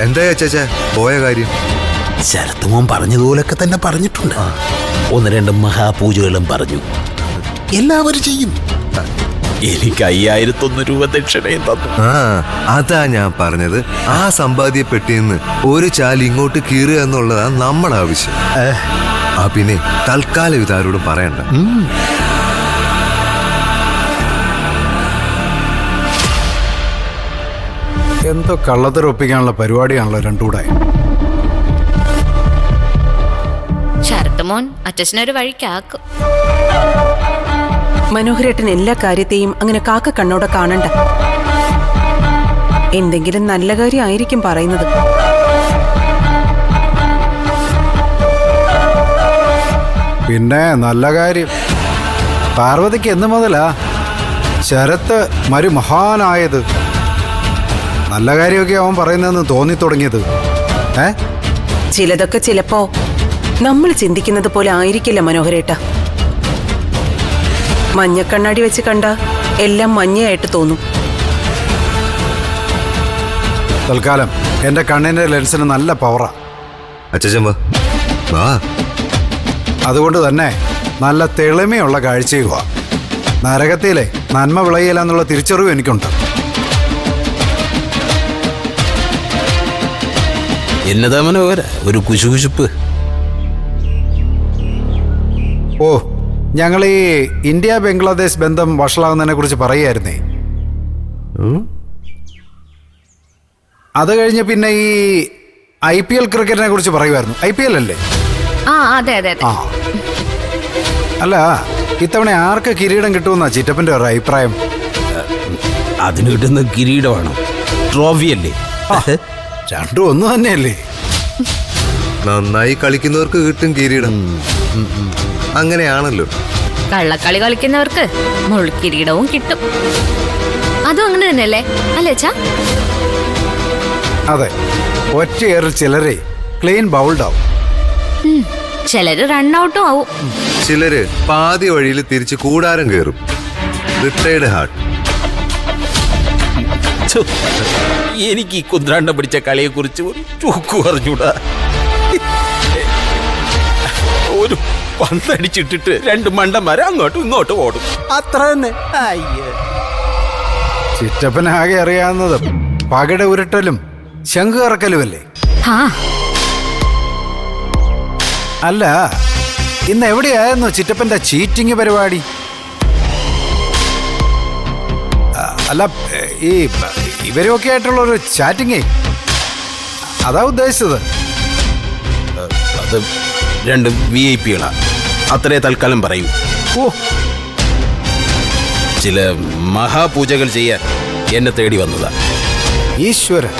എന്താ ചേച്ചാ പോയ കാര്യം? ശരത്ത് മോൻ പറഞ്ഞതുപോലൊക്കെ തന്നെ പറഞ്ഞിട്ടുണ്ട്. 1-2 മഹാപൂജകളും പറഞ്ഞു. എല്ലാവരും ചെയ്യും. എനിക്ക് 5001 രൂപ ദക്ഷിണയും തന്നു. അതാ ഞാൻ പറഞ്ഞത്, ആ സമ്പാദ്യ പെട്ടിന്ന് ഒരു ചാല് ഇങ്ങോട്ട് കീറുക എന്നുള്ളതാണ് നമ്മുടെ ആവശ്യം. പിന്നെ തൽക്കാലം ഇതാരോടും പറയണ്ട. എന്തോ കള്ളത്തരൊപ്പിക്കാനുള്ള പരിപാടിയാണല്ലോ രണ്ടുകൂടെ. ശരത്ത് മോൻ അച്ഛനൊരു വഴിക്കാക്കും. മനോഹരേട്ടൻ എല്ലാ കാര്യത്തെയും അങ്ങനെ കാക്ക കണ്ണോടെ കാണണ്ട. എന്തെങ്കിലും നല്ല കാര്യമായിരിക്കും പറയുന്നത്. പിന്നെ നല്ല കാര്യം. പാർവതിക്ക് എന്ന് മുതലാ ശരത്ത് മരുമഹാനായത്? നല്ല കാര്യമൊക്കെ അവൻ പറയുന്നതെന്ന് തോന്നി തുടങ്ങിയത്. ചിലതൊക്കെ ചിലപ്പോ നമ്മൾ ചിന്തിക്കുന്നത് പോലെ ആയിരിക്കില്ല മനോഹരേട്ട. മഞ്ഞക്കണ്ണാടി വെച്ച് കണ്ട എല്ലാം മഞ്ഞയായിട്ട് തോന്നും. തൽക്കാലം എന്റെ കണ്ണിന്റെ ലെൻസിന് നല്ല പവറാ. അച്ഛൻ വാ. അതുകൊണ്ട് തന്നെ നല്ല തെളിമയുള്ള കാഴ്ചയുക. നരകത്തിലെ നന്മ വിളയില്ല എന്നുള്ള തിരിച്ചറിവ് എനിക്കുണ്ട്. എന്നതാ മനോഹര ഒരു കുശുകുശുപ്പ്? ഓ, ഞങ്ങൾ ഈ ഇന്ത്യ ബംഗ്ലാദേശ് ബന്ധം വഷളാകുന്നതിനെ കുറിച്ച് പറയായിരുന്നേ. അത് കഴിഞ്ഞ് പിന്നെ ഈ IPL ക്രിക്കറ്റിനെ കുറിച്ച് പറയുമായിരുന്നു. IPL അല്ലേ? അതെ അതെ അതെ. അല്ല, ഇത്തവണ ആർക്ക് കിരീടം കിട്ടുമെന്നാ ചിറ്റപ്പന്റെ ഒരു അഭിപ്രായം? അതിന് കിട്ടുന്ന കിരീടമാണോ, ട്രോഫി അല്ലേ? രണ്ടും ഒന്ന് തന്നെയല്ലേ? നന്നായി കളിക്കുന്നവർക്ക് കിട്ടും കിരീടം. അങ്ങനെയാണല്ലോ. കള്ളക്കളി കളിക്കുന്നവർക്ക് മുൾക്കിരീടവും കിട്ടും. അതും അങ്ങനെ തന്നെയല്ലേ അല്ലേ അച്ഛാ? അതെ, ഒറ്റയേറിൽ ചിലരെ ക്ലീൻ ബൗൾഡ് ആവും. ചിലര് റണ്ണൌട്ടും ആവും. ചിലര് പാതി വഴിയിൽ തിരിച്ച് കൂടാരം കയറും. Retired heart. എനിക്ക് ഈ കുന്ത്രാണ്ടം പിടിച്ച കളിയെ കുറിച്ച് ചൂക്കു പറഞ്ഞൂടാ. ഒരു പന്തടിച്ചിട്ടിട്ട് 2 മണ്ടന്മാരെ അങ്ങോട്ടും ഇങ്ങോട്ടും ഓടും, അത്ര തന്നെ. ചിറ്റപ്പനാകെ അറിയാവുന്നത് പകട ഉരുട്ടലും ശംഖ് കറക്കലുമല്ലേ? അല്ല, ഇന്ന് എവിടെയായിരുന്നു ചിറ്റപ്പന്റെ ചീറ്റിംഗ് പരിപാടി? അല്ല, ഈ ഇവരൊക്കെ ആയിട്ടുള്ള ഒരു ചാറ്റിങ്ങേ, അതാ ഉദ്ദേശിച്ചത്. അത് 2 VIP-കളാ, അത്രേ തൽക്കാലം പറയൂ. ഓ, ചില മഹാപൂജകൾ ചെയ്യാൻ എന്നെ തേടി വന്നതാ. ഈശ്വരൻ,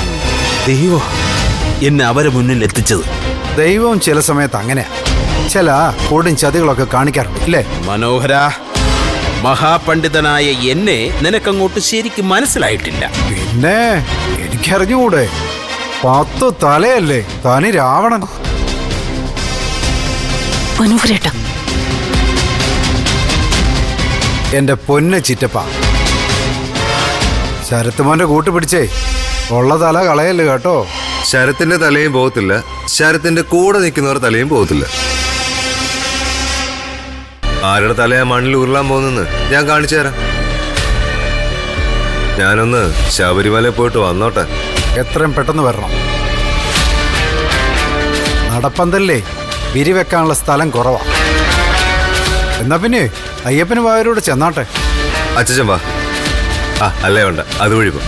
ദൈവം എന്നെ അവരെ മുന്നിൽ എത്തിച്ചത്. ദൈവം ചില സമയത്ത് അങ്ങനെയാ, ചില കൊടും ചതികളൊക്കെ കാണിക്കാറുണ്ട് ഇല്ലേ? മനോഹര, മഹാപണ്ഡിതനായ എന്നെ നിനക്കങ്ങോട്ട് ശരിക്കും മനസ്സിലായിട്ടില്ല. പിന്നെ എനിക്കറിഞ്ഞുകൂടെ, 10 തലയല്ലേ തനി രാവണൻ. മനോഹരേട്ട, എന്റെ പൊന്ന് ചിറ്റപ്പ, ശരത്തുമോന്റെ കൂട്ടുപിടിച്ചേ ഉള്ള തല കളയല്ലേ കേട്ടോ. ശരത്തിന്റെ തലയും പോകത്തില്ല, ശരത്തിന്റെ കൂടെ നിൽക്കുന്നവർ തലയും പോകത്തില്ല. ആരുടെ തലയാ മണ്ണിൽ ഉരുളാൻ പോകുന്നെന്ന് ഞാൻ കാണിച്ചു തരാം. ഞാനൊന്ന് ശബരിമല പോയിട്ട് വന്നോട്ടെ. എത്രയും പെട്ടെന്ന് വരണം. നടപ്പന്തല്ലേ വിരിവെക്കാനുള്ള സ്ഥലം കുറവാ. എന്നാ പിന്നെ അയ്യപ്പന് വായരോട് ചെന്നാട്ടെ. അച്ഛൻ വാ. അല്ലേ വേണ്ട, അതുവഴി പോ.